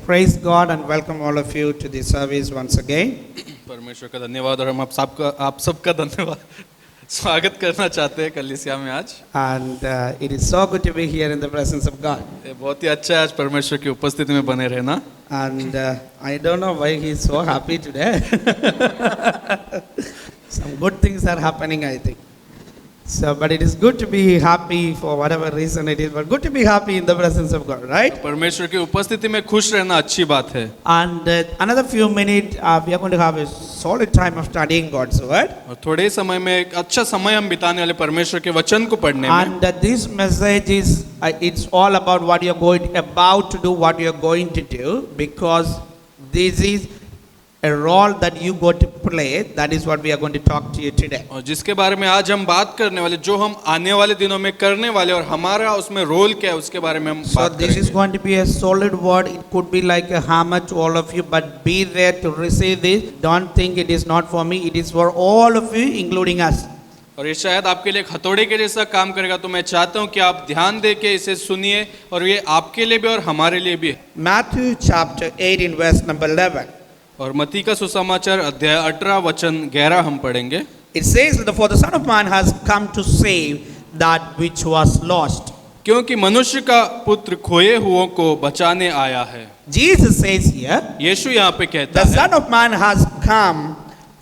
praise God and welcome all of you to the service once again. परमेश्वर का धन्यवाद और हम आप सबका धन्यवाद स्वागत करना चाहते हैं कलीसिया में आज। And it is so good to be here in the presence of God. ये बहुत ही अच्छा है आज परमेश्वर की उपस्थिति में बने रहना। And I don't know why he is so happy today. Some good things are happening, I think. So, but it is good to be happy for whatever reason it is, but good to be happy in the presence of God, right? परमेश्वर की उपस्थिति में खुश रहना अच्छी बात है। And another few minutes, we are going to have a solid time of studying God's word. और थोड़े समय में एक अच्छा समय हम बिताने वाले परमेश्वर के वचन को पढ़ने में। And this message is, it's all about what you're about to do, what you're going to do, because this is a role that you go to play. That is what we are going to talk to you today. और जिसके बारे में आज हम बात करने वाले, जो हम आने वाले दिनों में करने वाले और हमारा उसमें रोल क्या है उसके बारे में हम So बात this is करेंगे। going to be a solid word. It could be like a hammer to all of you, but be there to receive this. Don't think it is not for me. It is for all of you, including us. और ये शायद आपके लिए एक हथौड़े के जैसा काम करेगा, तो मैं चाहता हूँ कि आप ध्यान दे के इसे सुनिए और ये आपके लिए भी और हमारे लिए भी है। Matthew chapter 18 verse number 11. और मत्ती का सुसमाचार अध्याय 18 वचन 11 हम पढ़ेंगे। It says, "For the Son of Man has come to save that which was lost." क्योंकि मनुष्य का पुत्र खोए हुओं को बचाने आया है। Jesus says here, यीशु यहाँ पे कहता the है Son of Man has come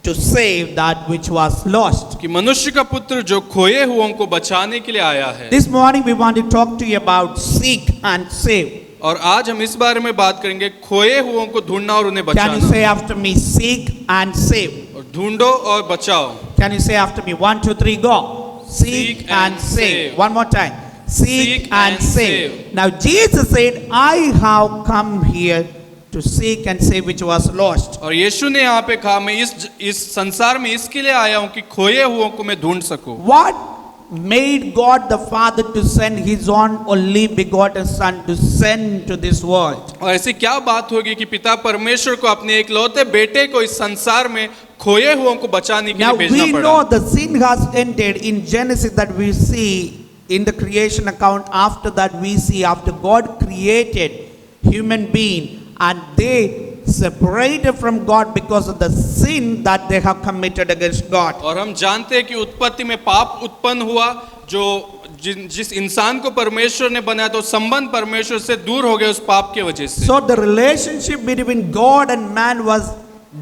to save that which was lost. कि मनुष्य का पुत्र जो खोए हुओं को बचाने के लिए आया है। This morning we want to talk to you about seek and save. और आज हम इस बारे में बात करेंगे खोए हुओं को ढूंढना और उन्हें Can you बचाना। say after me, seek and save? और ढूंढो और बचाओ। Can you say after me, 1, 2, 3, go? Seek and save. One more time. Seek and save. Now Jesus said, I have come here to seek and save which was lost. और यीशु ने यहाँ पे कहा, मैं इस संसार में इसके लिए आया हूँ कि खोए हुओं को मैं ढूंढ सकूं। What made God the Father to send His own only begotten Son to send to this world? और ऐसी क्या बात होगी कि पिता परमेश्वर को अपने एकलौते बेटे को इस संसार में खोए हुओं को बचाने के Now लिए भेजना we पड़ा। know the sin has entered in Genesis, that we see in the creation account. After that we see after God created human being and they separated from God because of the sin that they have committed against God. और हम जानते हैं कि उत्पत्ति में पाप उत्पन्न हुआ, जो जिस इंसान को परमेश्वर ने बनाया तो संबंध परमेश्वर से दूर हो गया उस पाप के वजह से। So the relationship between God and man was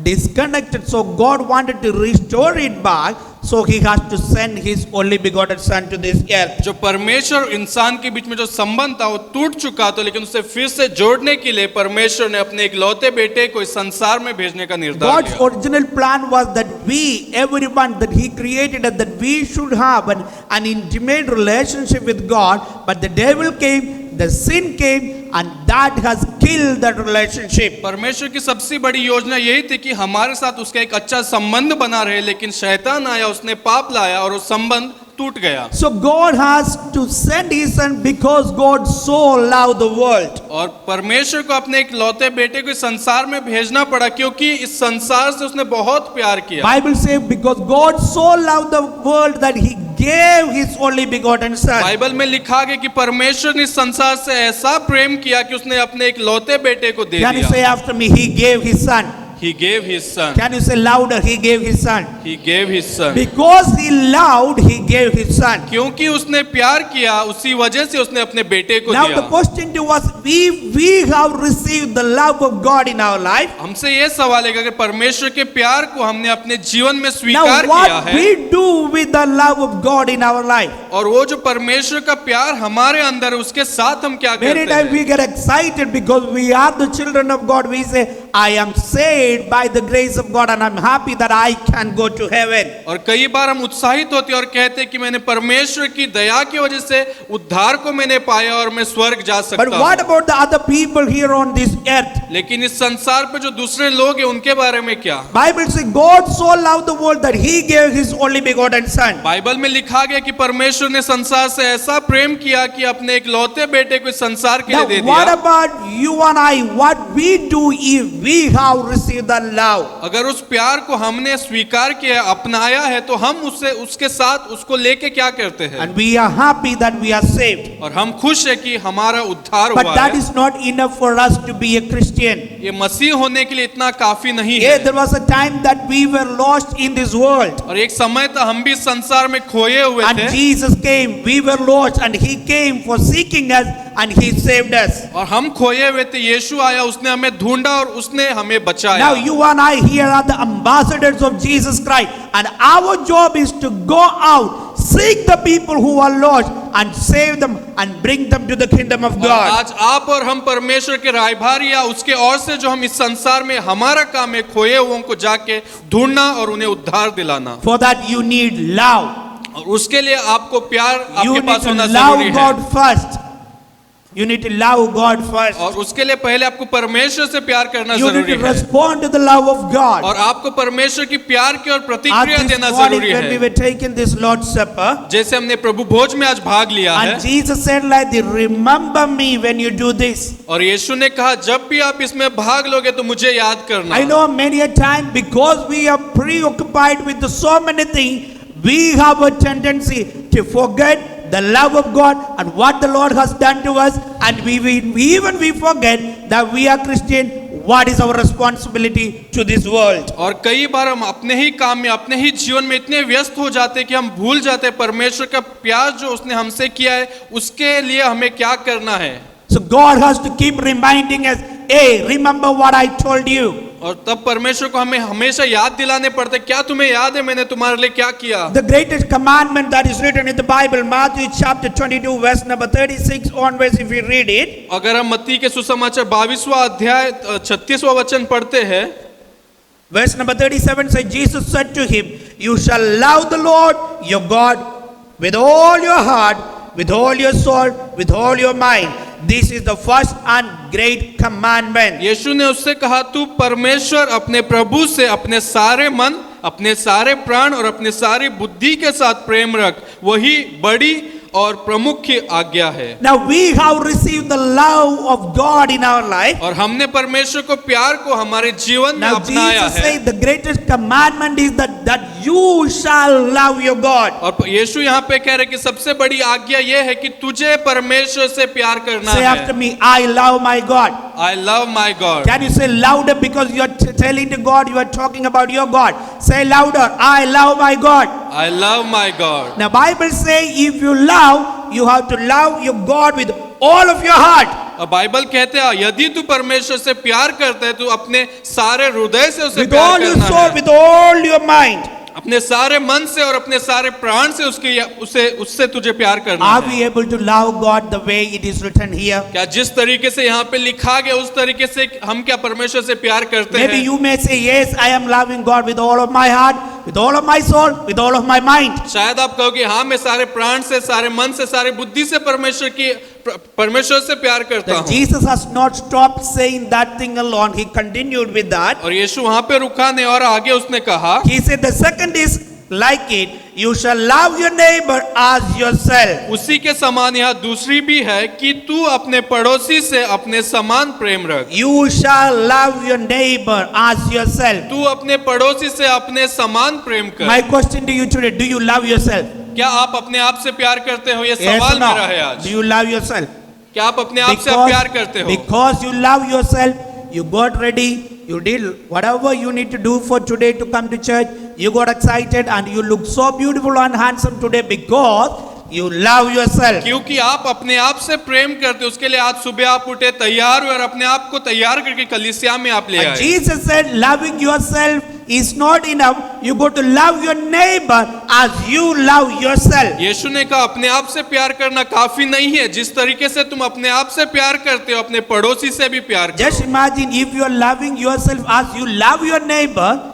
disconnected. So God wanted to restore it back. So He has to send His only begotten Son to this earth. जो परमेश्वर और इंसान के बीच में जो संबंध था वो टूट चुका था, लेकिन उसे फिर से जोड़ने के लिए परमेश्वर ने अपने इकलौते बेटे को इस संसार में भेजने का निर्धार God's किया। original plan was that we, everyone that He created, and that we should have an intimate relationship with God. But the devil came, the sin came, and that has killed that relationship. परमेश्वर की सबसे बड़ी योजना यही थी कि हमारे साथ उसका एक अच्छा संबंध बना रहे, लेकिन शैतान आया, उसने पाप लाया और वो संबंध टूट गया। So God has to send His Son because God so loved the world. और परमेश्वर को अपने एक लौते बेटे को इस संसार में भेजना पड़ा, क्योंकि इस संसार से उसने बहुत प्यार किया। Bible says because God so loved the world that He gave His only begotten Son. Bible में लिखा गया कि परमेश्वर ने इस संसार से ऐसा प्रेम किया कि उसने अपने एक लौते बेटे को दे Can you say दिया। after me, He gave His Son? He gave his son. Can you say louder, He gave His Son? He gave his son. Because He loved, He gave His Son. क्योंकि उसने प्यार किया, उसी वजह से उसने अपने बेटे को Now दिया। the question to us, we have received the love of God in our life. हमसे ये सवाल है कि अगर परमेश्वर के प्यार को हमने अपने जीवन में Now स्वीकार किया what है, we do with the love of God in our life? और वो जो परमेश्वर का प्यार हमारे अंदर है उसके साथ हम क्या Many करते times हैं? we get excited because we are the children of God. We say, I am saved by the grace of God and I'm happy that I can go to heaven. और कई बार हम उत्साहित होते हैं और कहते हैं कि मैंने परमेश्वर की दया की वजह से उद्धार को मैंने पाया और मैं स्वर्ग जा But सकता what हूँ। about the other people here on this earth? लेकिन इस संसार पे जो दूसरे लोग हैं उनके बारे में क्या? Bible says God so loved the world that He gave His only begotten Son. Bible में लिखा गया कि परमेश्वर ने संसार से ऐसा प्रेम किया कि अपने एक लौते बेटे को इस संसार के लिए Now दे what दिया। about you and I? What we do if we have received the love. अगर उस प्यार को हमने स्वीकार किया, अपनाया है, तो हम उसके साथ उसको लेके क्या करते हैं? And we are happy that we are saved. और हम खुश है कि हमारा उद्धार But हुआ that है। is not enough for us to be a Christian. ये मसीह होने के लिए इतना काफी नहीं Yeah, है। there was a time that we were lost in this world. और एक समय था हम भी संसार में खोए हुए And थे, Jesus came. We were lost and He came for seeking us and He saved us. और हम खोए हुए थे, यीशु आया, उसने हमें ढूंढा और उसने हमें बचाया। Now you and I here are the ambassadors of Jesus Christ, and our job is to go out, seek the people who are lost and save them and bring them to the kingdom of और God. आज आप और हम परमेश्वर के रायभारी या उसके ओर से जो हम इस संसार में, हमारा काम है खोए हुओं को जाके ढूंढना और उन्हें उद्धार दिलाना। For that you need love. और उसके लिए आपको प्यार You आपके need पास to होना love जरूरी है। God first. You need to love God first. और उसके लिए पहले आपको परमेश्वर से प्यार करना You need जरूरी to है, respond to the love of God. और आपको परमेश्वर की प्यार की और At प्रतिक्रिया this देना morning जरूरी when we है। were taking this Lord's Supper, जैसे हमने प्रभु भोज में आज भाग लिया है, and Jesus said like this, remember me when you do this. और यीशु ने कहा जब भी आप इसमें भाग लोगे तो मुझे याद करना। I know many a time because we are preoccupied with so many things, we have a tendency to forget the love of God and what the Lord has done to us, and we forget that we are Christian. What is our responsibility to this world? और कई बार हम अपने ही काम में, अपने ही जीवन में इतने व्यस्त हो जाते हैं कि हम भूल जाते हैं परमेश्वर का प्यार जो उसने हमसे किया है, उसके लिए हमें क्या करना है। So God has to keep reminding us, hey, remember what I told you. और तब परमेश्वर को हमें हमेशा याद दिलाने पड़ते, क्या तुम्हें याद है मैंने तुम्हारे लिए क्या किया। The greatest commandment that is written in the Bible, Matthew chapter 22 verse number 36 onwards, if we read it. अगर हम मत्ती के सुसमाचार 22वां अध्याय 36वां वचन पढ़ते हैं, Verse number 37 says, Jesus said to him, you shall love the Lord your God with all your heart, with all your soul, with all your mind. This is the first and great commandment. यीशु ने उससे कहा तू परमेश्वर अपने प्रभु से अपने सारे मन, अपने सारे प्राण और अपने सारी बुद्धि के साथ प्रेम रख, वही बड़ी और प्रमुख आज्ञा है। Now we have received the love of God in our life. और हमने परमेश्वर को प्यार को हमारे जीवन में Now अपनाया Jesus है। says the greatest commandment is that you shall love your God. और यीशु यहाँ पे कह रहे कि सबसे बड़ी आज्ञा यह है कि तुझे परमेश्वर से प्यार करना Say after है। me, I love my God. I love my God. Can you say louder because you are telling to God, you are talking about your God. Say louder, I love my God. I love my God. Now Bible say if you love, you have to love your God with all of your heart. और Bible कहते हैं यदि तू परमेश्वर से प्यार करता है तो अपने सारे हृदय से उसे With all प्यार your करना soul, है, with all your mind. अपने सारे मन से और अपने सारे प्राण से उससे तुझे प्यार करना Are है। we able to love God the way it is written here? क्या जिस तरीके से यहाँ पे लिखा गया उस तरीके से हम क्या परमेश्वर से प्यार करते Maybe हैं? you may say, yes, I am loving God with all of my heart, with all of my soul, with all of my mind. शायद आप कहोगे हाँ मैं सारे प्राण से, सारे मन से, सारे बुद्धि से परमेश्वर से प्यार करता Then हूँ। Jesus has not stopped saying that thing alone. He continued with that. और यीशु वहाँ पे रुका नहीं और आगे उसने कहा, He said the second is like it, you shall love your neighbor as yourself. उसी के समान यहाँ दूसरी भी है कि तू अपने पड़ोसी से अपने समान प्रेम रख। You shall love your neighbor as yourself. तू अपने पड़ोसी से अपने समान प्रेम कर। My question to you today, do you love yourself? क्या आप अपने आप से प्यार करते हो? ये Yes or सवाल no? मेरा है आज। Do you love yourself? क्या आप अपने आप से आप प्यार करते हो? Because you love yourself, you got ready, you did whatever you need to do for today to come to church. You got excited and you look so beautiful and handsome today because you love yourself. क्योंकि आप अपने आप से प्रेम करते हो, उसके लिए आज सुबह आप उठे, तैयार हुए और अपने आप को तैयार करके कलीसिया में आप ले And आए। Jesus said, loving yourself is not enough. You got to love your neighbor as you love yourself. यीशु ने कहा अपने आप से प्यार करना काफी नहीं है, जिस तरीके से तुम अपने आप से प्यार करते हो अपने पड़ोसी से भी प्यार Just करो। imagine if you are loving yourself as you love your neighbor,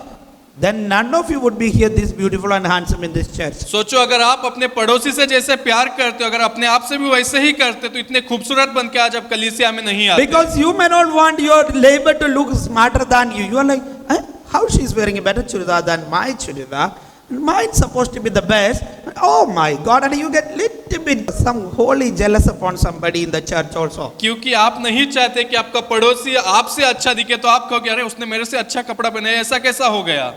then none of you would be here this beautiful and handsome in this church. सोचो अगर आप अपने पड़ोसी से जैसे प्यार करते हो, अगर अपने आप से भी वैसे ही करते तो इतने खूबसूरत बन के आज आप कलीसिया में नहीं आते। Because you may not want your neighbor to look smarter than you. You are like, how she is wearing a better churidar than my churidar? Mine's supposed to be the best. Oh my God! And you get little be some wholly jealous upon somebody in the church also. क्योंकि आप नहीं चाहते कि आपका पड़ोसी आपसे अच्छा दिखे, तो आप कहोगे अरे उसने मेरे से अच्छा कपड़ा पहना है, ऐसा कैसा हो गया।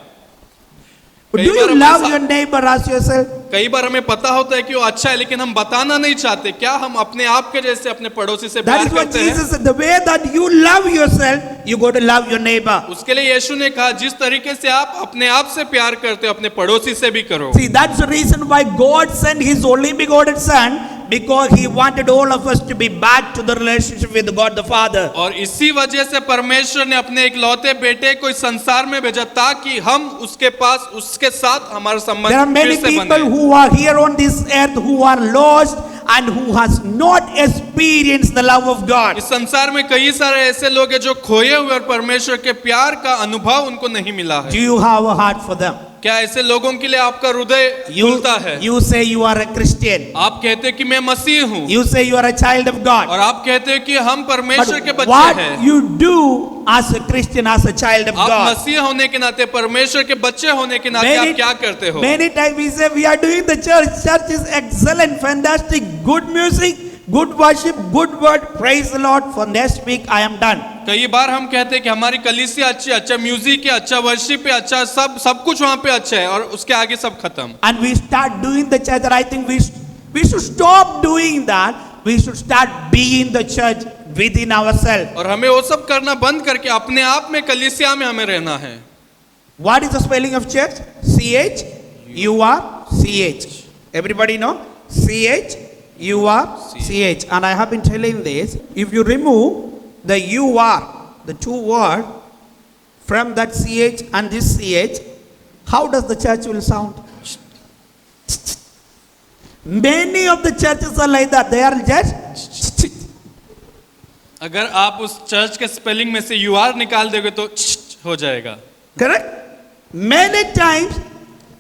Do कई बार you हमें love your neighbor as yourself? कई बार हमें पता होता है कि वो अच्छा है, लेकिन हम बताना नहीं चाहते। क्या हम अपने आप के जैसे अपने पड़ोसी से That प्यार is what करते हैं? Jesus said. The way that you love yourself, you got to love your neighbor. उसके लिए यीशु ने कहा जिस तरीके से आप अपने आप से प्यार करते हो, अपने पड़ोसी से भी करो। See, that's the reason why God sent His only begotten Son, because He wanted all of us to be back to the relationship with God the Father. और इसी वजह से परमेश्वर ने अपने इकलौते बेटे को इस संसार में भेजा, ताकि हम उसके पास उसके साथ हमारा There are संबंध many फिर से people बने। who are here on this earth who are lost and who has not experienced the love of God. इस संसार में कई सारे ऐसे लोग हैं जो खोए हुए और परमेश्वर के प्यार का अनुभव उनको नहीं मिला Do है। you have a heart for them? क्या ऐसे लोगों के लिए आपका हृदय खुलता है? You say you are a Christian. आप कहते हैं कि मैं मसीह हूँ, You say you are a child of God. और आप कहते हैं कि हम परमेश्वर के But बच्चे what हैं। you do as a Christian, as a child of आप God? मसीह होने के नाते, परमेश्वर के बच्चे होने के नाते आप क्या करते हो? Many times we say we are doing the church. Church is excellent, fantastic, good music, good worship, good word. Praise the Lord. For next week I am done. कई बार हम कहते हैं कि हमारी कलीसिया अच्छी, अच्छा म्यूजिक है, अच्छा वर्शिप है, अच्छा सब कुछ वहाँ पे अच्छा है, और उसके आगे सब खत्म। And we start doing the church. And I think we should stop doing that. We should start being the church within ourselves. और हमें वो सब करना बंद करके अपने आप में कलीसिया में हमें रहना है। What is the spelling of church? CH, UR, CH. Everybody know? CH, UR, CH. And I have been telling this. If you remove the UR, the two word from that CH and this CH, how does the church will sound? Many of the churches are like that. They are just. अगर आप उस church के spelling में से यूआर निकाल दोगे तो हो जाएगा। Correct? Many times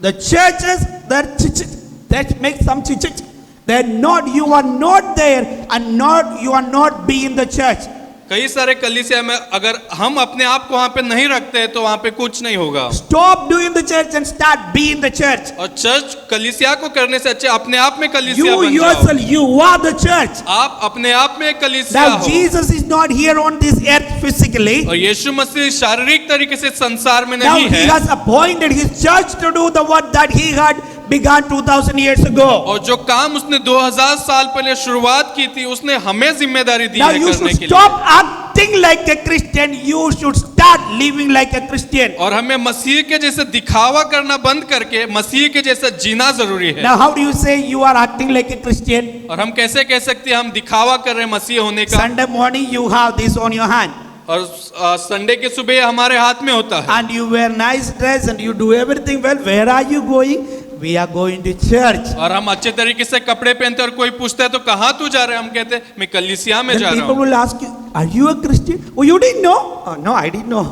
the churches that make some church, they're not, you are not there and not, you are not being the church. कई सारे कलीसिया में अगर हम अपने आप को वहाँ पे नहीं रखते हैं तो वहाँ पे कुछ नहीं होगा। Stop doing the church and start being the church. और चर्च कलीसिया को करने से अच्छे अपने आप में कलीसिया You बन जाओ। yourself, you are the church. आप अपने आप में एक कलीसिया Now हो। Jesus is not here on this earth physically. और यीशु मसीह शारीरिक तरीके से संसार में Now नहीं He है, has appointed His church to do the work that He had begun 2000 years ago. और जो काम उसने 2000 साल पहले शुरुआत की थी, उसने हमें जिम्मेदारी दी Now है you करने should के लिए। stop acting like a Christian. You should start living like a Christian. और हमें मसीह के जैसे दिखावा करना बंद करके मसीह के जैसा जीना जरूरी है। Now how do you say you are acting like a Christian? और हम कैसे कह सकते हैं हम दिखावा कर रहे हैं मसीह होने का? Sunday morning you have this on your hand और संडे के सुबह हमारे हाथ में होता है, and you wear nice dress and you do everything well. Where are you going? We are going to church. और हम अच्छे तरीके से कपड़े पहनते हैं, और कोई पूछता है तो कहाँ तू जा रहे हैं, हम कहते हैं मैं कलीसिया में Then जा रहा people हूँ। will ask you, are you a Christian? Oh, you didn't know? Oh, no, I didn't know.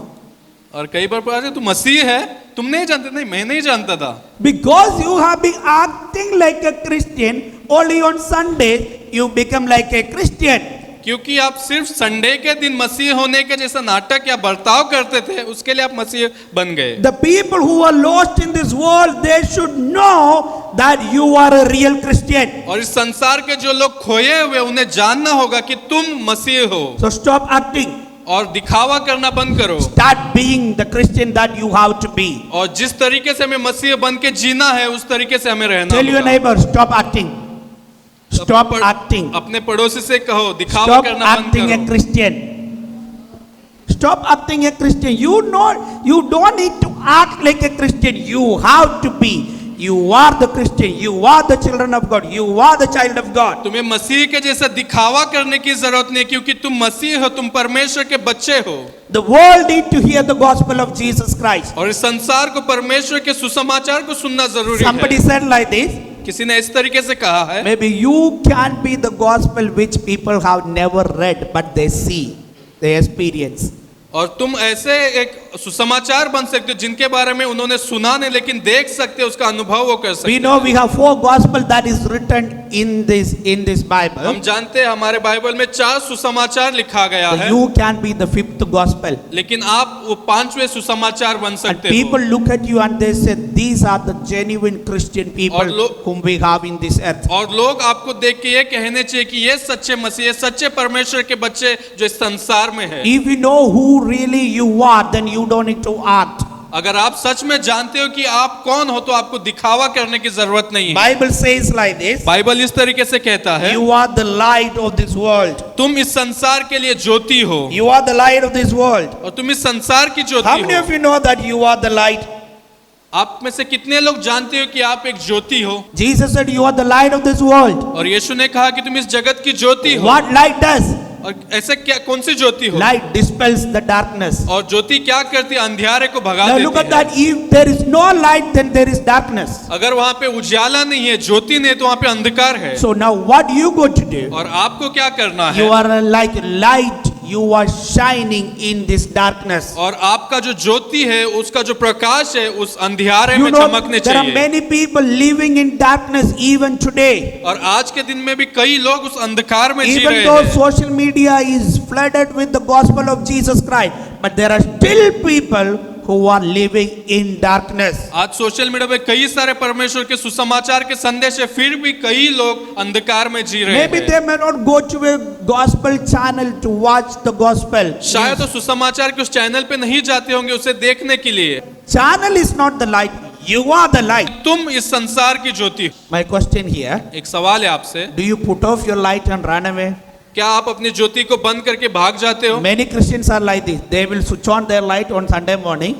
और कई बार पूछा तू मसीह है, तुम नहीं जानते? नहीं, मैं नहीं जानता था। Because you have been acting like a Christian, only on Sundays you become like a Christian. क्योंकि आप सिर्फ संडे के दिन मसीह होने के जैसा नाटक या बर्ताव करते थे, उसके लिए आप मसीह बन गए। The people who are lost in this world, they should know that you are a real Christian. और इस संसार के जो लोग खोए हुए, उन्हें जानना होगा कि तुम मसीह हो। So stop acting. और दिखावा करना बंद करो, Start being the Christian that you have to be. और जिस तरीके से हमें मसीह बन के जीना है उस तरीके से हमें रहना Tell your होगा। neighbor, stop acting. Stop acting. अपने पड़ोसी से कहो दिखावा Stop करना बंद acting a करो। Christian. Stop acting a Christian. You don't need to act like a Christian. You have to be. You are the Christian. You are the children of God. You are the child of God. तुम्हें मसीह के जैसा दिखावा करने की जरूरत नहीं, क्योंकि तुम मसीह हो, तुम परमेश्वर के बच्चे हो। The world need to hear the gospel of Jesus Christ. और इस संसार को परमेश्वर के सुसमाचार को सुनना जरूरी Somebody है। said like this, किसी ने इस तरीके से कहा है, maybe you can be the gospel which people have never read, but they see, they experience. और तुम ऐसे एक सुसमाचार बन सकते हो जिनके बारे में उन्होंने सुना नहीं लेकिन देख सकते, उसका अनुभव वो कर सकते We know we have 4 gospel that is written in this Bible. हम जानते हैं हमारे बाइबल में 4 सुसमाचार लिखा गया है, You can be the 5th gospel. लेकिन आप वो 5वें सुसमाचार बन And सकते people हो। look at you and they say, these are the genuine Christian people और whom we have in this earth. और लोग आपको देख के ये कहने चाहिए कि ये सच्चे मसीह, ये सच्चे परमेश्वर के बच्चे जो इस संसार में है। If you know who really you are, then you don't need to act. अगर आप सच में जानते हो कि आप कौन हो तो आपको दिखावा करने की जरूरत नहीं है। Bible says like this, Bible इस तरीके से कहता है, you are the light of this world. तुम इस संसार के लिए ज्योति हो You are the light of this world. और तुम इस संसार की How ज्योति many हो। of you know that you are the light? आप में से कितने लोग जानते हो कि आप एक ज्योति हो? Jesus said you are the light of this world. और यीशु ने कहा कि तुम इस जगत की ज्योति हो। What light does? और ऐसे क्या, कौन सी ज्योति हो? Light dispels the darkness. और ज्योति क्या करती है? अंधियारे को भगा Now look at देती है। that. If there is no light, then there is darkness. अगर वहां पे उजाला नहीं है, ज्योति नहीं है, तो वहां पे अंधकार है। So now what you going to do? और आपको क्या करना You है? are like light. You are shining in this darkness. और आपका जो ज्योति है, उसका जो प्रकाश है, उस अंधियारे You में know, चमकने there are चाहिए। many people living in darkness even today. और आज के दिन में भी कई लोग उस अंधकार में जी Even रहे though हैं। social media is flooded with the gospel of Jesus Christ, but there are still people who are living in darkness. आज सोशल मीडिया पे कई सारे परमेश्वर के सुसमाचार के संदेश है, फिर भी कई लोग अंधकार में जी रहे Maybe हैं। they may not go to a gospel channel to watch the gospel. शायद तो सुसमाचार के उस चैनल पे नहीं जाते होंगे उसे देखने के लिए। Channel is not the light. You are the light. तुम इस संसार की ज्योति हो। My question here, एक सवाल है आपसे, do you put off your light and run away? क्या आप अपनी ज्योति को बंद करके भाग जाते हो? Many Christians are like this. They will switch on their light on Sunday morning.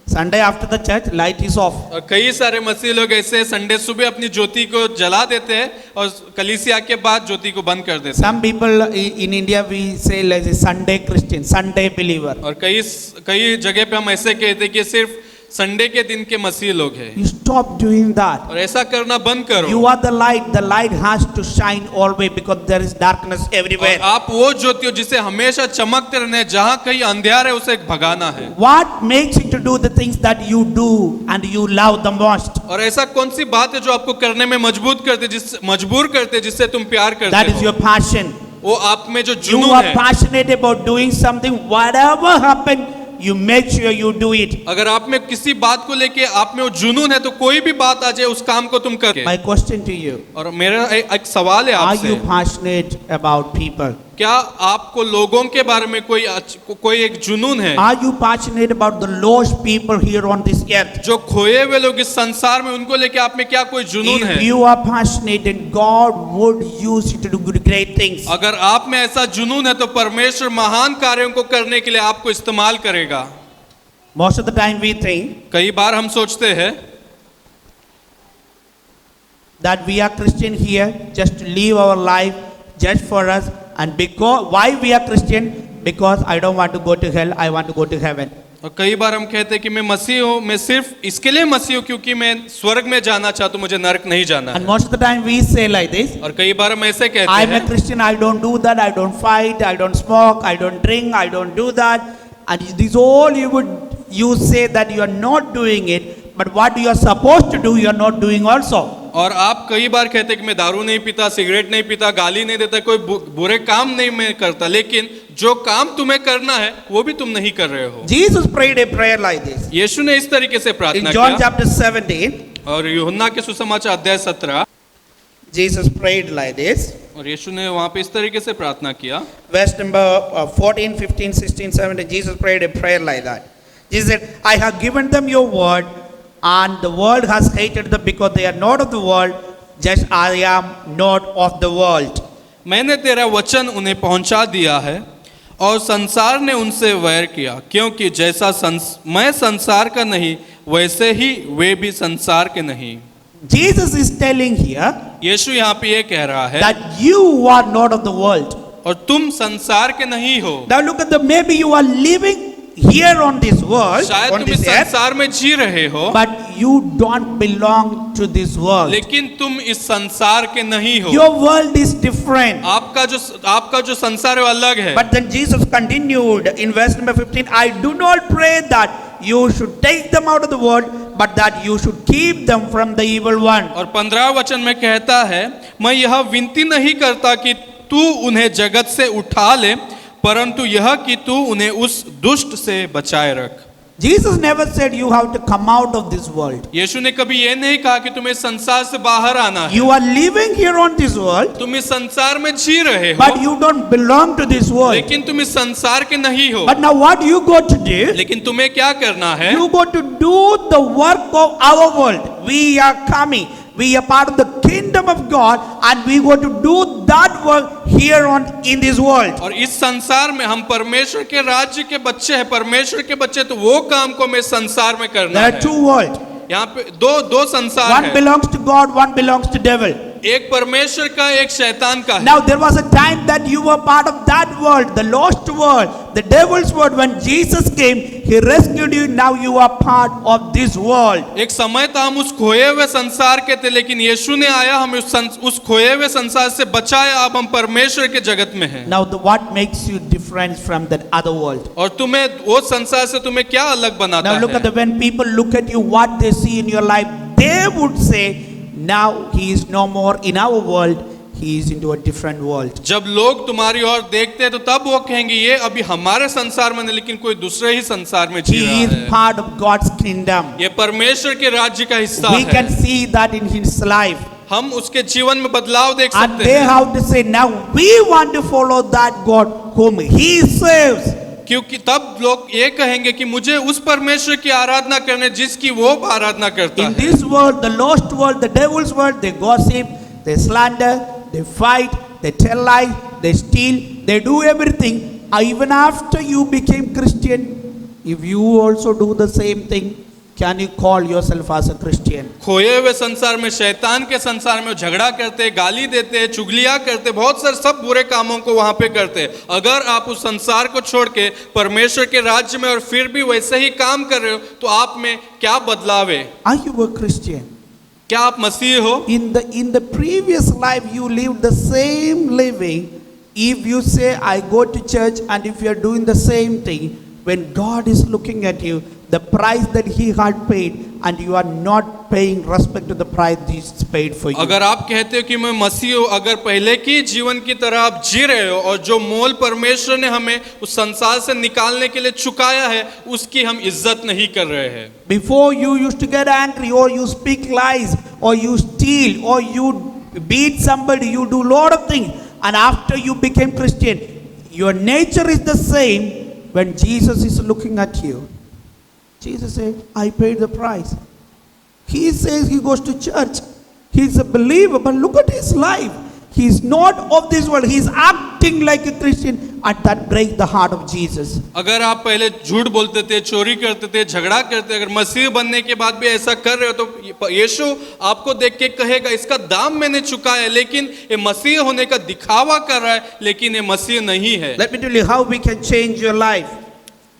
Sunday after the church, light is off. और कई सारे मसीह लोग ऐसे संडे सुबह अपनी ज्योति को जला देते हैं और कलीसिया के बाद ज्योति को बंद कर देते हैं। Some people in India we say like a Sunday Christian, Sunday believer. और कई जगह पे हम ऐसे कहते हैं कि सिर्फ संडे के दिन के मसीह लोग हैं। You stop doing that. और ऐसा करना बंद करो। You are the light. The light has to shine always because there is darkness और everywhere. आप वो ज्योति हो जिसे हमेशा चमकते रहना है, जहाँ कहीं अंधेरा है उसे भगाना है। What makes you to do the things that you do and you love the most? और ऐसा कौन सी बात है जो आपको करने में मजबूर करते जिससे तुम प्यार करते That is हो? your passion. वो आप में जो You जुनून are है। passionate about doing something. Whatever happen, you make sure you do it. अगर आप में किसी बात को लेके आप में वो जुनून है तो कोई भी बात आ जाए उस काम को तुम कर। My question to you: और मेरा एक सवाल है are you आपसे, passionate about people? क्या आपको लोगों के बारे में कोई एक जुनून है? Are you passionate about the lost people here on this earth? जो खोए हुए लोग इस संसार में, उनको लेके आप में क्या कोई जुनून है? If you are passionate, then God would use you to do great things. अगर आप में ऐसा जुनून है तो परमेश्वर महान कार्यों को करने के लिए आपको इस्तेमाल करेगा। Most of the time we think कई बार हम सोचते हैं that we are Christian here just to live our life just for us, and because why we are Christian? Because I don't want to go to hell, I want to go to heaven. और कई बार हम कहते हैं कि मैं मसीह हूँ, मैं सिर्फ इसके लिए मसीह हूँ क्योंकि मैं स्वर्ग में जाना चाहता हूँ, मुझे नरक नहीं जाना And है। most of the time we say like this: और कई बार हम ऐसे कहते I'm a हैं, Christian, I don't do that, I don't fight, I don't smoke, I don't drink, I don't do that. And this all you say that you are not doing it, but what you are supposed to do, you are not doing also. और आप कई बार कहते हैं कि मैं दारू नहीं पीता, सिगरेट नहीं पीता, गाली नहीं देता, कोई बुरे काम नहीं मैं करता, लेकिन जो काम तुम्हें करना है वो भी तुम नहीं कर रहे हो। Jesus prayed a prayer like this. यीशु ने इस तरीके से In प्रार्थना John किया। chapter 17, और यूहन्ना के सुसमाचार अध्याय 17, Jesus prayed like this. और यीशु ने वहां पे इस तरीके से प्रार्थना किया। Verse number 14, 15, 16, 17, Jesus prayed a prayer like that. Jesus said, I have given them your word, and the world has hated them because they are not of the world, just as I am not of the world. मैंने तेरा वचन उन्हें पहुंचा दिया है और संसार ने उनसे वैर किया, क्योंकि जैसा मैं संसार का नहीं वैसे ही वे भी संसार के नहीं। Jesus is telling here यीशु यहाँ पे ये कह रहा है that you are not of the world. और तुम संसार के नहीं हो। Now look at maybe you are living here on this world, शायद on तुम इस this earth, संसार में जी रहे हो, but you don't belong to this world. लेकिन तुम इस संसार के नहीं हो। Your world is different. आपका जो संसार है वो अलग है। But then Jesus continued in verse number 15, I do not pray that you should take them out of the world, but that you should keep them from the evil one. और 15 वचन में कहता है, मैं यह विनती नहीं करता कि तू उन्हें जगत से उठा ले, परंतु यह कि तू उन्हें उस दुष्ट से बचाए रख। Jesus never said you have to come out of this world. यीशु ने कभी ये नहीं कहा कि तुम्हें संसार से बाहर आना है। You are living here on this world, तुम इस संसार में जी रहे हो, but you don't belong to this world. लेकिन तुम इस संसार के नहीं हो। But now what you got to do? लेकिन तुम्हें क्या करना है? You got to do the work of our world. We are coming. We are part of the kingdom of God, and we got to do that work here on in this world. और इस संसार में हम परमेश्वर के राज्य के बच्चे हैं, परमेश्वर के बच्चे, तो वो काम को हमें संसार में करना There are है। two worlds. यहाँ पे दो संसार One है, belongs to God, one belongs to devil. एक परमेश्वर का, एक शैतान का है। Now there was a time that you were part of that world, the lost world, the devil's world. When Jesus came, he rescued you. Now you are part of this world. एक समय था हम उस खोए हुए संसार के थे, लेकिन यीशु ने आया, हमें उस खोए हुए संसार से बचाया। अब हम परमेश्वर के जगत में हैं। Now what makes you different from that other world? और तुम्हें वो संसार से तुम्हें क्या अलग बनाता Now look at है? when people look at you, what they see in your life, they would say, now he is no more in our world, he is into a different world. जब लोग तुम्हारी ओर देखते हैं तो तब वो कहेंगे ये अभी हमारे संसार में नहीं, लेकिन कोई दूसरे ही संसार में जी He रहा is है। part of God's kingdom. ये परमेश्वर के राज्य का हिस्सा We can है। see that in his life. हम उसके जीवन में बदलाव देख And सकते they हैं, have to say, now we want to follow that God whom he saves. क्योंकि तब लोग ये कहेंगे कि मुझे उस परमेश्वर की आराधना करने जिसकी वो आराधना करता In है। this world, the lost world, the devil's world, they gossip, they slander, they fight, they tell lies, they steal, they do everything. Even after you became Christian, if you also do the same thing, can you call yourself as a Christian? खोए हुए संसार में, शैतान के संसार में झगड़ा करते, गाली देते, चुगलियां करते, बहुत सारे सब बुरे कामों को वहां पे करते। अगर आप उस संसार को छोड़ के परमेश्वर के राज्य में और फिर भी वैसे ही काम कर रहे हो, तो आप में क्या बदलाव है? Are you a Christian? क्या आप मसीह हो? In the previous life, you lived the same living. If you say, I go to church, and if you are doing the same thing, when God is looking at you, the price that he had paid, and you are not paying respect to the price he's paid for you. अगर आप कहते हो कि मैं मसीह हूँ, अगर पहले की जीवन की तरह आप जी रहे हो और जो मोल परमेश्वर ने हमें उस संसार से निकालने के लिए चुकाया है, उसकी हम इज्जत नहीं कर रहे हैं। Before you used to get angry, or you speak lies, or you steal, or you beat somebody, you do lot of things, and after you became Christian, your nature is the same. When Jesus is looking at you, Jesus said, I paid the price. He says he goes to church. He's a believer, but look at his life. He's not of this world. He's acting like a Christian, and that breaks the heart of Jesus. अगर आप पहले झूठ बोलते थे, चोरी करते थे, झगड़ा करते, अगर मसीह बनने के बाद भी ऐसा कर रहे हो, तो यीशु आपको देख के कहेगा इसका दाम मैंने चुकाया है, लेकिन ये मसीह होने का दिखावा कर रहा है, लेकिन ये मसीह नहीं है। Let me tell you how we can change your life.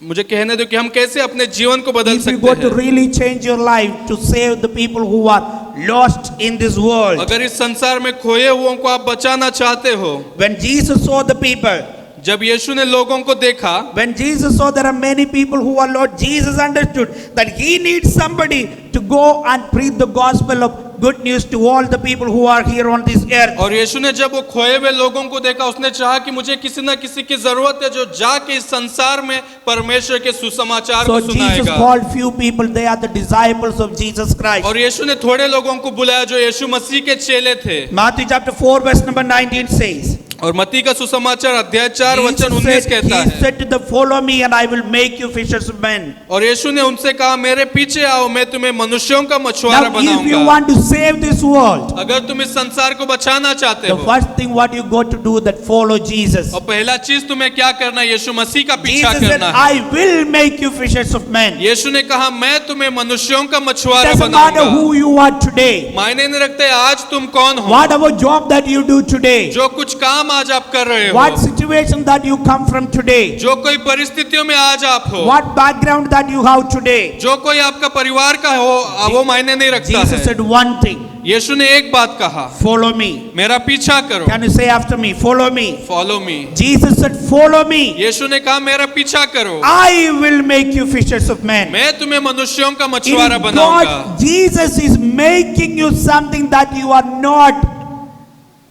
मुझे कहने दो कि हम कैसे अपने जीवन को बदल If you सकते go to हैं। really change your life to save the people who are lost in this world. अगर इस संसार में खोए हुओं को आप बचाना चाहते हो, When Jesus saw the people, जब यीशु ने लोगों को देखा, when Jesus saw there are many people who are lost, Jesus understood that he needs somebody to go and preach the gospel of good news to all the people who are here on this earth. और यीशु ने जब वो खोए हुए लोगों को देखा, उसने चाहा कि मुझे किसी ना किसी की जरूरत है जो जाके इस संसार में परमेश्वर के सुसमाचार So को Jesus सुनाएगा। called few people, they are the disciples of Jesus Christ. और यीशु ने थोड़े लोगों को बुलाया जो यीशु मसीह के चेले थे। Matthew chapter 4 verse number 19 says, और मत्ती का सुसमाचार अध्याय 4 Jesus वचन 19 कहता he है, said to them, follow me and I will make you fishers of men. और यीशु ने उनसे कहा मेरे पीछे आओ, मैं तुम्हें मनुष्यों का मछुआरा Now if you बनाऊंगा। want to save this world, अगर तुम इस संसार को बचाना चाहते the हो, first thing what you got to do that follow Jesus. और पहला चीज तुम्हें क्या करना है? यीशु मसीह का पीछा Jesus said, करना है। I will make you fishers of men. यीशु ने कहा मैं तुम्हें मनुष्यों का It मछुआरा doesn't matter बनाऊंगा। who you are today, मायने नहीं रखते आज तुम कौन हो, whatever job that you do today, जो कुछ काम आज आप कर रहे what हो, situation that you come from today, जो कोई परिस्थितियों में आज आप हो, what background that you have today. जो कोई आपका परिवार का हो, वो मायने नहीं रखता Jesus है। said one thing, यीशु ने एक बात कहा, follow me. मेरा पीछा करो, Can you say after me, follow me? Follow me. Jesus said, follow me. यीशु ने कहा मेरा पीछा करो, I will make you fishers of men. मैं तुम्हें मनुष्यों का In मछुआरा बनाऊंगा। God, Jesus is making you something that you are not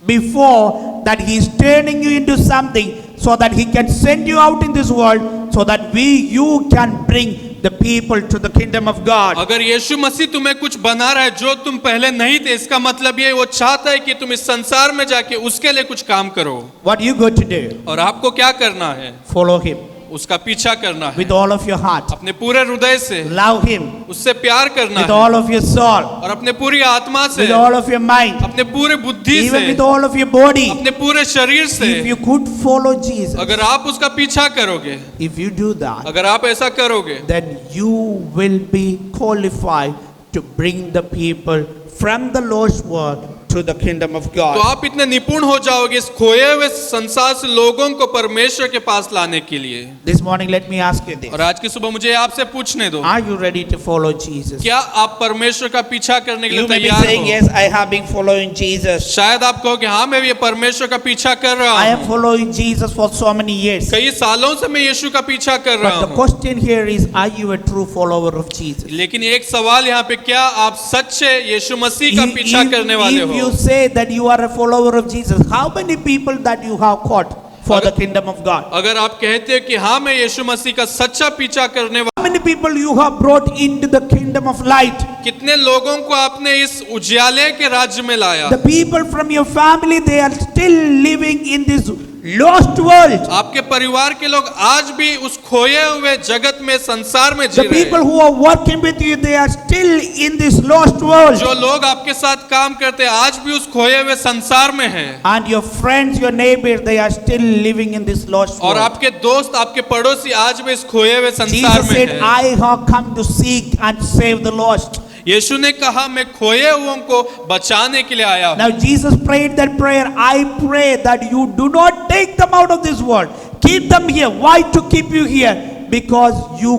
before, that He is turning you into something so that He can send you out in this world so that you can bring the people to the kingdom of God. अगर यीशु मसीह तुम्हें कुछ बना रहा है जो तुम पहले नहीं थे, इसका मतलब ये वो चाहता है कि तुम इस संसार में जाके उसके लिए कुछ काम करो। What you got to do? और आपको क्या करना है? Follow Him उसका पीछा करना है with all of your heart. अपने पूरे हृदय से, Love Him उससे प्यार करना with है all of your soul, और अपने पूरी आत्मा से, with all of your mind, अपने पूरे बुद्धि even से, with all of your body. अपने पूरे शरीर से। If you could follow Jesus, अगर आप उसका पीछा करोगे, if you do that, अगर आप ऐसा करोगे, then you will be qualified to bring the people from the lost world to the kingdom of तो God. आप इतने निपुण हो जाओगे इस खोए हुए संसार से लोगों को परमेश्वर के पास लाने के लिए। This morning, let me ask you this. और आज की सुबह मुझे आपसे पूछने दो, Are you ready to follow Jesus? क्या आप परमेश्वर का पीछा करने के लिए You may be तैयार saying, हो? yes, I have been following Jesus. शायद आप कहो कि हाँ मैं ये परमेश्वर का पीछा कर रहा I am हूँ, following Jesus for so many years. कई सालों से मैं यीशु का पीछा कर रहा But the हूँ। question here is, are you a true follower of Jesus? लेकिन एक सवाल यहाँ पे, क्या आप सच्चे यीशु मसीह का पीछा करने वाले If हो? you say that you are a follower of Jesus, how many people that you have caught for the kingdom of God? अगर आप कहते हो कि हाँ मैं यीशु मसीह का सच्चा पीछा करने वाला, How many people you have brought into the kingdom of light? कितने लोगों को आपने इस उजियाले के राज्य में लाया? The people from your family, they are still living in this lost world. आपके परिवार के लोग आज भी उस खोए हुए जगत में, संसार में जी The रहे people हैं। who are working with you, they are still in this lost world. जो लोग आपके साथ काम करते हैं आज भी उस खोए हुए संसार में हैं। And your friends, your neighbors, they are still living in this lost और world. आपके दोस्त, आपके पड़ोसी आज भी इस खोए हुए संसार Jesus में said, हैं। I have come to seek and save the lost. यीशु ने कहा मैं खोए हुओं को बचाने के लिए आया हूँ। Now Jesus prayed that prayer. I pray that you do not take them out of this world. Keep them here. Why to keep you here? Because you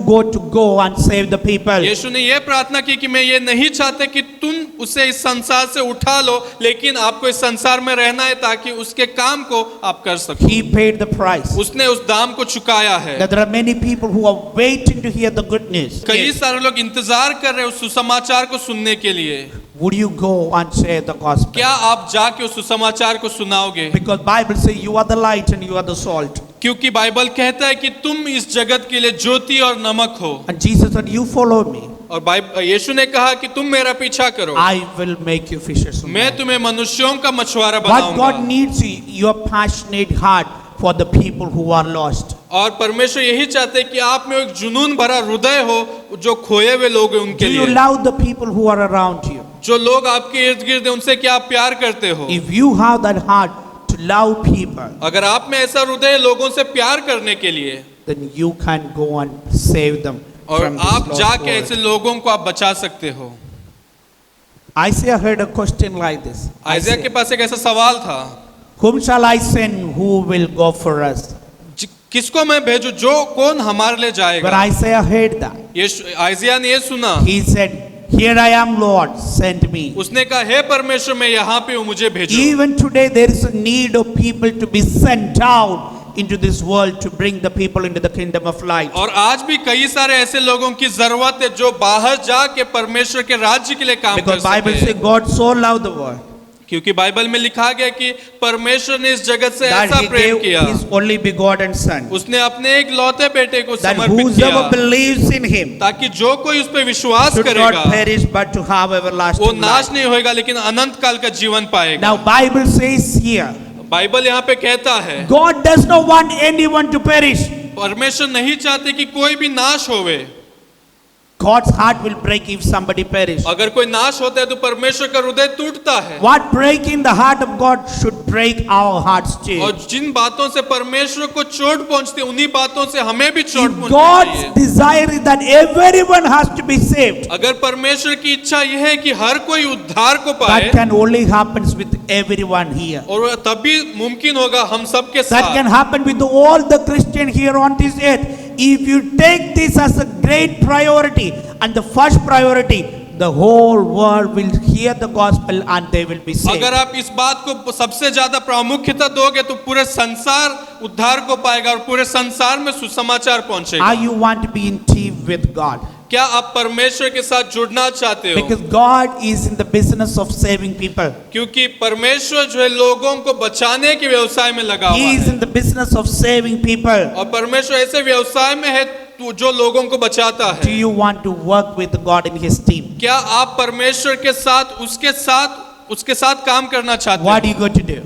go and save the people. यीशु ने यह प्रार्थना की कि मैं ये नहीं चाहते कि तुम उसे इस संसार से उठा लो, लेकिन आपको इस संसार में रहना है ताकि उसके काम को आप कर सको। He paid the price. उसने उस दाम को चुकाया है। That there are many people who are waiting to hear the good news. कई सारे लोग इंतजार कर रहे हैं उस सुसमाचार को सुनने के लिए। Would you go and share the gospel? क्या आप जाके उस सुसमाचार को सुनाओगे? Because Bible says you are the light and you are the salt. क्योंकि बाइबल कहता है कि तुम इस जगत के लिए ज्योति और नमक हो। And Jesus said, you follow me. और यीशु ने कहा कि तुम मेरा पीछा करो, I will make you fishers of मैं men. तुम्हें मनुष्यों का मछुआरा What God बनाऊंगा। needs is your passionate heart for the people who are lost. और परमेश्वर यही चाहते हैं कि आप में एक जुनून भरा हृदय हो, जो खोए हुए लोग हैं उनके Do you लिए। love the people who are around you? जो लोग आपके इर्द गिर्द हैं उनसे क्या आप प्यार करते हो? If you have that heart to love people, अगर आप में ऐसा हृदय है लोगों से प्यार करने के लिए, then you can go and save them और from this आप lost जाके world. ऐसे लोगों को आप बचा सकते हो। Isaiah heard a question like this. आइज़िया के पास एक ऐसा सवाल था, Whom shall I send? Who will go for us? किसको मैं भेजूं, जो कौन हमारे लिए But जाएगा? Isaiah heard that. आइज़िया ने ये सुना, He said, here I am, Lord, send me. उसने कहा हे परमेश्वर मैं यहाँ पे हूँ, मुझे भेजो। Even today there is a need of people to be sent out into this world to bring the people into the kingdom of light. और आज भी कई सारे ऐसे लोगों की जरूरत है जो बाहर जाके परमेश्वर के राज्य के लिए काम कर Because Bible सके। says God so loved the world क्योंकि बाइबल में लिखा गया कि परमेश्वर ने इस जगत से that ऐसा He प्रेम gave किया, His only begotten Son, उसने अपने एक लौते बेटे को that समर्पित whosoever किया, believes in Him ताकि जो कोई उस पर विश्वास should करेगा not perish but to have वो everlasting नाश life. नहीं होएगा लेकिन अनंत काल का जीवन पाएगा। Now Bible says here, Bible यहाँ पे कहता है God does not want anyone to perish. परमेश्वर नहीं चाहते कि कोई भी नाश होवे। God's heart will break if somebody perish. अगर कोई नाश होता है तो परमेश्वर का हृदय टूटता है। What breaking the heart of God should break our hearts too. और जिन बातों से परमेश्वर को चोट पहुंचती है उन्हीं बातों से हमें भी चोट If पहुंचनी God's चाहिए। desire is that everyone has to be saved, अगर परमेश्वर की इच्छा यह है कि हर कोई उद्धार को पाए, that can only happen with everyone here. और वह तभी मुमकिन होगा हम सबके That can साथ। happen with all the Christians here on this earth. If you take this as a great priority and the first priority, the whole world will hear the gospel and they will be saved. अगर आप इस बात को सबसे ज्यादा प्रामुख्यता दोगे तो पूरे संसार उद्धार को पाएगा और पूरे संसार में सुसमाचार पहुंचेगा। Are you want to be in tune with God? क्या आप परमेश्वर के साथ जुड़ना चाहते हो? Because God is in the business of saving people. क्योंकि परमेश्वर जो है लोगों को बचाने के व्यवसाय में लगा हुआ He is है, in the business of saving people. और परमेश्वर ऐसे व्यवसाय में है जो लोगों को बचाता Do है। you want to work with God in His team? क्या आप परमेश्वर के साथ उसके साथ काम करना चाहते What are हैं? you going to do?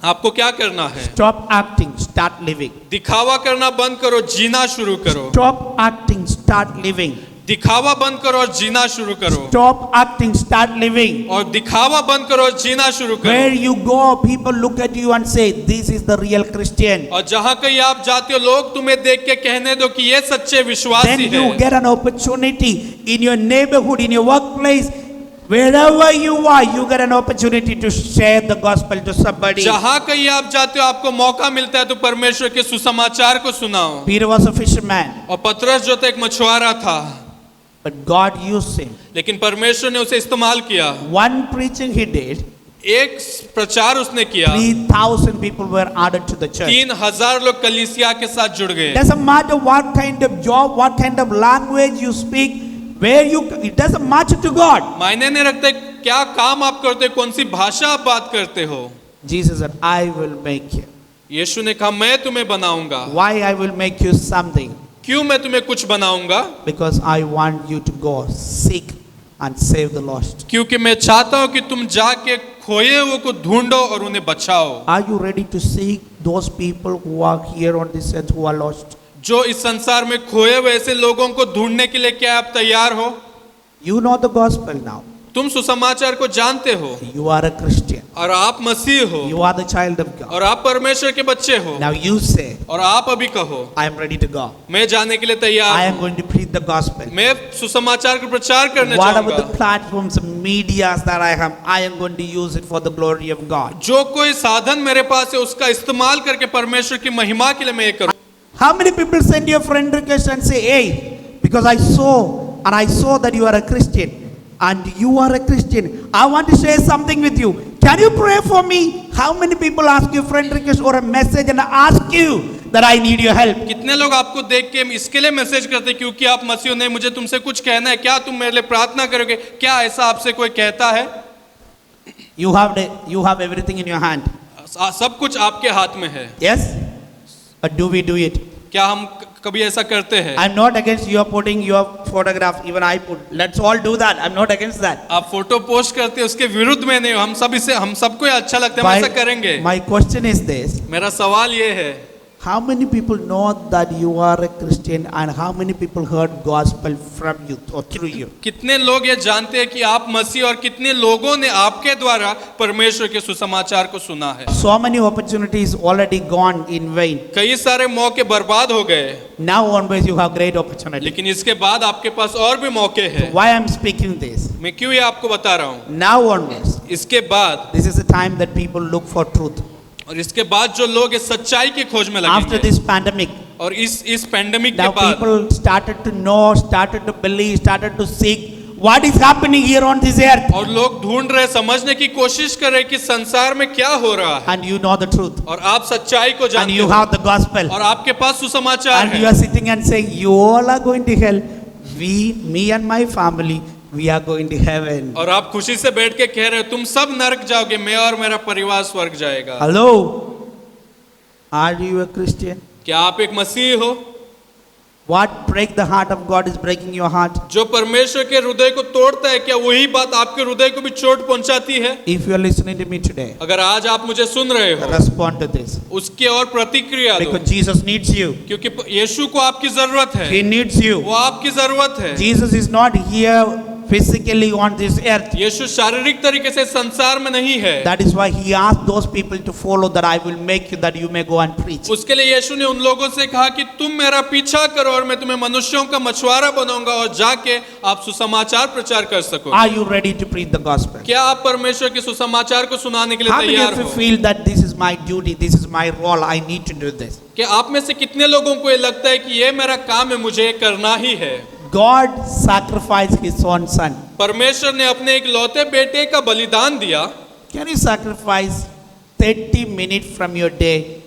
आपको क्या करना है? Stop acting, start living. दिखावा करना बंद करो, जीना शुरू करो। Stop acting, start living. दिखावा बंद करो और जीना शुरू करो। Stop acting, start living. और दिखावा बंद करो और जीना शुरू करो। Where you go, people look at you and say, "This is the real Christian." और जहाँ कहीं आप जाते हो लोग तुम्हें देख के कहने दो कि ये सच्चे Then विश्वासी you हैं। get an opportunity in your neighborhood, in your workplace, wherever you are, you get an opportunity to share the gospel to somebody. जहाँ कहीं आप जाते हो आपको मौका मिलता है तो परमेश्वर के सुसमाचार को सुनाओ। Peter was a fisherman, और पतरस जो था एक मछुआरा था, but God used him. लेकिन परमेश्वर ने उसे इस्तेमाल किया। One preaching he did, एक प्रचार उसने किया, 3,000 people were added to the church. 3,000 लोग कलीसिया के साथ जुड़ गए। Doesn't matter what kind of job, what kind of language you speak, where you, it doesn't matter to God. मायने नहीं रखते क्या काम आप करते हो, कौन सी भाषा आप बात करते हो। Jesus said, "I will make you." यीशु ने कहा मैं तुम्हें बनाऊंगा। Why I will make you something? क्यों मैं तुम्हें कुछ बनाऊंगा? Because I want you to go seek and save the lost. क्योंकि मैं चाहता हूं कि तुम जाके खोए हुए को ढूंढो और उन्हें बचाओ। Are you ready to seek those people who are here on this earth who are lost? जो इस संसार में खोए हुए ऐसे लोगों को ढूंढने के लिए क्या आप तैयार हो? You know the gospel now. तुम सुसमाचार को जानते हो You are a Christian. और आप मसीह हो You are the child of God. और आप परमेश्वर के बच्चे हो। Now you say, और आप अभी कहो "I am ready to go. मैं जाने के लिए I तैयार am हूं। going to preach the gospel." मैं सुसमाचार का प्रचार करने Whatever the चाहूंगा। platforms, medias that I have, I am going to use it for the glory of God. जो कोई साधन मेरे पास है उसका इस्तेमाल करके परमेश्वर की महिमा के लिए मैं ये करूं। How many people send your friend request and say, "Hey, because I saw that you are a Christian and you are a Christian, I want to share something with you. Can you pray for me?" How many people ask your friend request or a message and ask you that I need your help? कितने लोग आपको देख के इसके लिए message करते हैं क्योंकि आप मसीह हो, नहीं मुझे तुमसे कुछ कहना है, क्या तुम मेरे लिए प्रार्थना करोगे? क्या ऐसा आपसे कोई कहता है? You have everything in your hand. सब कुछ आपके हाथ में है। Yes? But do we do it? क्या हम कभी ऐसा करते हैं? I'm not against you putting your photograph. Even I put. Let's all do that. I'm not against that. आप फोटो पोस्ट करते हैं उसके विरुद्ध में नहीं हो, हम सबको अच्छा लगता है, हम ऐसा करेंगे। My question is this. मेरा सवाल ये है How many people know that you are a Christian and how many people heard gospel from you or through you? कितने लोग ये जानते हैं कि आप मसीह और कितने लोगों ने आपके द्वारा परमेश्वर के सुसमाचार को सुना है? So many opportunities already gone in vain. कई सारे मौके बर्बाद हो गए, Now onwards you have great opportunity. लेकिन इसके बाद आपके पास और भी मौके हैं। Why I'm speaking this? मैं क्यों ये आपको बता रहा हूँ? Now onwards, इसके बाद this is the time that people look for truth. और इसके बाद जो लोग इस सच्चाई की खोज में After लगेंगे this pandemic, और इस पेंडेमिक के now बाद people started to know, started to believe, started to seek what is happening here on this earth. और लोग ढूंढ रहे, समझने की कोशिश कर रहे कि संसार में क्या हो रहा है, And you know the truth. और आप सच्चाई को And जानते you हो have the gospel. और आपके पास सुसमाचार And you है are sitting and saying, "You all are going to hell. Me and my family, we are going to heaven." और आप खुशी से बैठ के कह रहे हो तुम सब नरक जाओगे, मैं और मेरा परिवार स्वर्ग जाएगा। Hello? Are you a Christian? क्या आप एक मसीह हो? What break the heart of God is breaking your heart. जो परमेश्वर के हृदय को तोड़ता है, क्या वही बात आपके हृदय को भी चोट पहुंचाती है? If you are listening to me today, अगर आज आप मुझे सुन रहे हो, respond to this. उसकी और प्रतिक्रिया दो, Because Jesus needs you. क्योंकि यीशु को आपकी जरूरत है, He needs you. वो आपकी जरूरत है। Jesus is not here physically on this earth. यीशु शारीरिक तरीके से संसार में नहीं है। That is why he asked those people to follow, that I will make you, that you may go and preach. उसके लिए यीशु ने उन लोगों से कहा कि तुम मेरा पीछा करो और मैं तुम्हें मनुष्यों का मछुआरा बनाऊंगा और जाके आप सुसमाचार प्रचार कर सको। Are you ready to preach the gospel? क्या आप परमेश्वर के सुसमाचार को सुनाने के लिए How many तैयार of you हो? feel that this is my duty, this is my role, I need to do this? क्या आप में से कितने लोगों को ये लगता है कि ये मेरा काम है, मुझे ये करना ही है? God sacrificed his own son. परमेश्वर ने अपने एक लौते बेटे का बलिदान दिया। Can you sacrifice 30 minutes from your day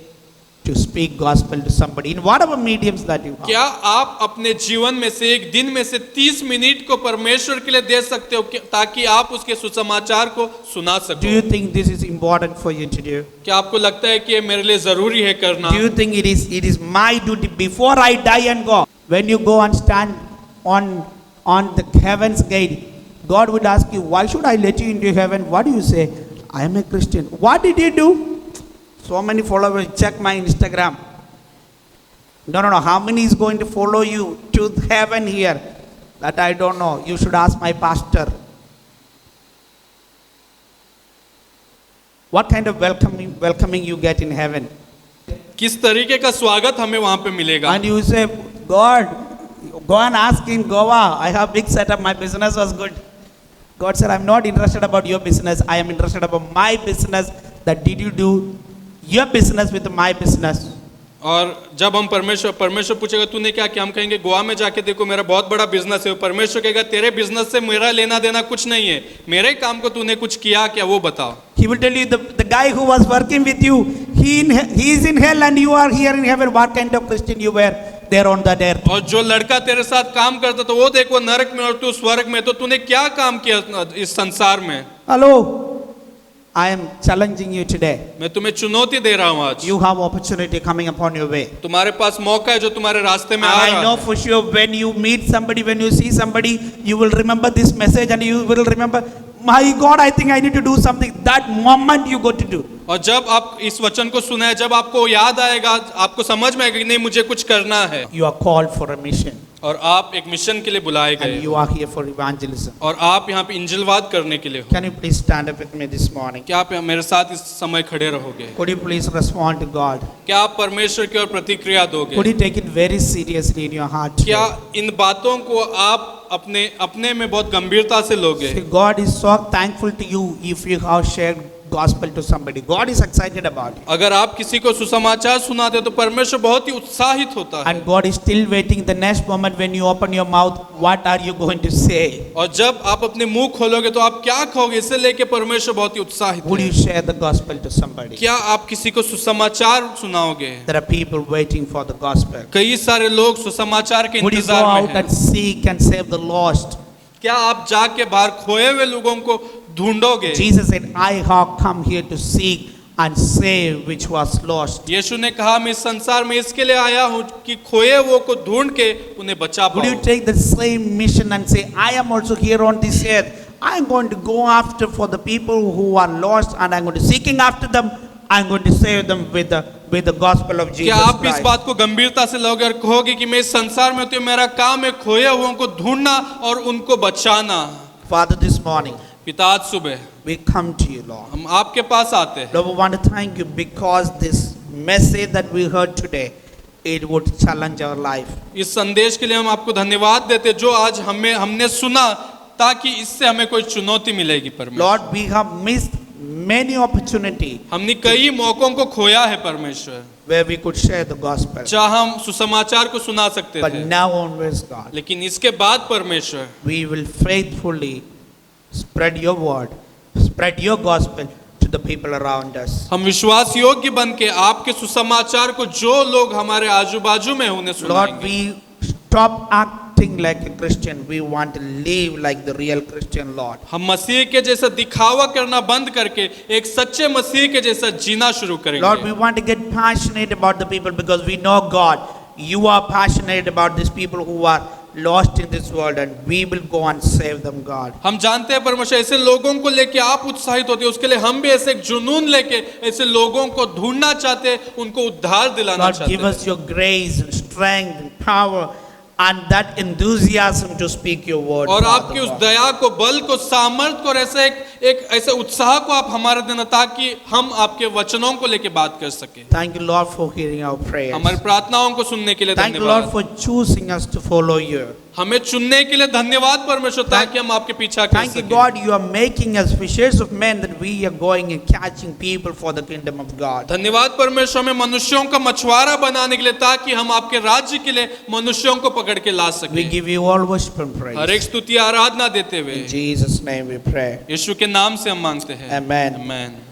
to speak gospel to somebody in whatever mediums that you have? क्या आप अपने जीवन में से एक दिन में से 30 मिनट को परमेश्वर के लिए दे सकते हो ताकि आप उसके सुसमाचार को सुना Do सको? you think this is important for you to do? क्या आपको लगता है कि ये मेरे लिए जरूरी है करना? Do you think it is my duty before I die and go? When you go and stand on the heaven's gate, God would ask you, why should I let you into heaven? What do you say? I am a Christian. What did you do? So many followers. Check my Instagram. No. How many is going to follow you to heaven here? That I don't know. You should ask my pastor. What kind of welcoming you get in heaven? किस तरीके का स्वागत हमें वहां पे मिलेगा? And you say, God, go and ask in Goa. I have big setup. My business was good. God said, I'm not interested about your business. I am interested about my business. That did you do your business with my business? और जब हम परमेश्वर पूछेगा तूने क्या किया, हम कहेंगे गोवा में जाके देखो मेरा बहुत बड़ा बिजनेस है। परमेश्वर कहेगा तेरे बिजनेस से मेरा लेना देना कुछ नहीं है, मेरे काम को तूने कुछ किया क्या वो बताओ। He will tell you, the guy who was working with you, he is in hell and you are here in heaven. What kind of Christian you were there on that earth? और जो लड़का तेरे साथ काम करता तो वो देखो नरक में और तू स्वर्ग में, तो तूने क्या काम किया इस संसार में? Hello, I am challenging you today. मैं तुम्हें चुनौती दे रहा हूँ आज। You have opportunity coming upon your way. तुम्हारे पास मौका है जो तुम्हारे रास्ते में And आ I रहा know है। for sure when you meet somebody, when you see somebody, you will remember this message and you will remember, my God, I think I need to do something. That moment you go to do. और जब आप इस वचन को सुना है, जब आपको याद आएगा, आपको समझ में आएगा कि नहीं मुझे कुछ करना है, You are called for a mission और आप एक मिशन के लिए बुलाए and गए you are here for evangelism. और आप यहाँ पे इंजिलवाद करने के लिए हो। Can you please stand up with me this morning? क्या आप मेरे साथ इस समय खड़े रहोगे? Could you please respond to God? क्या आप परमेश्वर की ओर प्रतिक्रिया दोगे? Could you take it very seriously in your heart? क्या today? इन बातों को आप अपने में बहुत गंभीरता से लोगे? See, God is so thankful to you if you have shared gospel to somebody. God is excited about it. अगर आप किसी को सुसमाचार सुनाते हो तो परमेश्वर बहुत ही उत्साहित होता है। And God is still waiting the next moment when you open your mouth, what are you going to say? और जब आप अपने मुंह खोलोगे तो आप क्या कहोगे, इसे लेके परमेश्वर बहुत ही उत्साहित Would you है। share the gospel to somebody? क्या आप किसी को सुसमाचार सुनाओगे? There are people waiting for the gospel. कई सारे लोग सुसमाचार के Would you go इंतजार out में हैं। and seek and save the lost? क्या आप जाके बाहर खोए हुए लोगों को ढूंढोगे? Jesus said, I have come here to seek and save which was lost. यीशु ने कहा मैं इस संसार में इसके लिए आया हूँ कि खोए हुए को ढूंढ के उन्हें बचा Would you पाऊं। take the same mission and say, I am also here on this earth. I am going to go after for the people who are lost and I am going to seeking after them. I am going to save them with the gospel of क्या Jesus आप इस Christ. बात को गंभीरता से लोगे और कहोगे कि मैं इस संसार में होती हूँ, मेरा काम है खोए हुओं को ढूंढना और उनको बचाना। Father, this morning पिता आज सुबह we come to you, Lord. हम आपके पास आते हैं। Lord, we want to thank you because this message that we heard today, it would challenge our life. इस संदेश के लिए हम आपको धन्यवाद देते हैं जो आज हमने सुना, ताकि इससे हमें कोई चुनौती मिलेगी। परमेश्वर, Lord, we have missed many opportunity हमने कई मौकों को खोया है परमेश्वर, where we could share the gospel. जहाँ हम सुसमाचार को सुना सकते But थे। now onwards, God, लेकिन इसके बाद परमेश्वर we will faithfully spread your word, spread your gospel to the people around us. हम विश्वास योग्य बन के आपके सुसमाचार को जो लोग हमारे आजू बाजू में उन्हें Lord, सुनाएंगे। we stop acting like a Christian. We want to live like the real Christian, Lord. हम मसीह के जैसा दिखावा करना बंद करके एक सच्चे मसीह के जैसा जीना शुरू Lord, we करेंगे। want to get passionate about the people because we know, God, you are passionate about these people who are lost in this world, and we will go and save them, God. हम जानते हैं परमेश्वर ऐसे लोगों को लेके आप उत्साहित होते हैं, उसके लिए हम भी ऐसे एक जुनून लेके ऐसे लोगों को ढूंढना चाहते हैं, उनको उद्धार दिलाना God, चाहते give हैं। us your grace and strength and power and that enthusiasm to speak your word. और Father आपकी उस God. दया को, बल को, सामर्थ को और ऐसे एक ऐसे उत्साह को आप हमारे देना, ताकि हम आपके वचनों को लेके बात कर सके। Thank you, Lord, for hearing our prayers. हमारी प्रार्थनाओं को सुनने के लिए Thank you, Lord, धन्यवाद। for choosing us to follow you. हमें चुनने के लिए धन्यवाद परमेश्वर, ताकि हम आपके पीछा कर Thank you, सकें। God, you are making us fishers of men, that we are going and catching people for the kingdom of God. धन्यवाद परमेश्वर, हमें मनुष्यों का मछुआरा बनाने के लिए, ताकि हम आपके राज्य के लिए मनुष्यों को पकड़ के ला We सकें। give you all worship and हर एक praise. स्तुति आराधना देते हुए In Jesus' name we pray. यीशु के नाम से हम मांगते हैं। Amen. आमेन।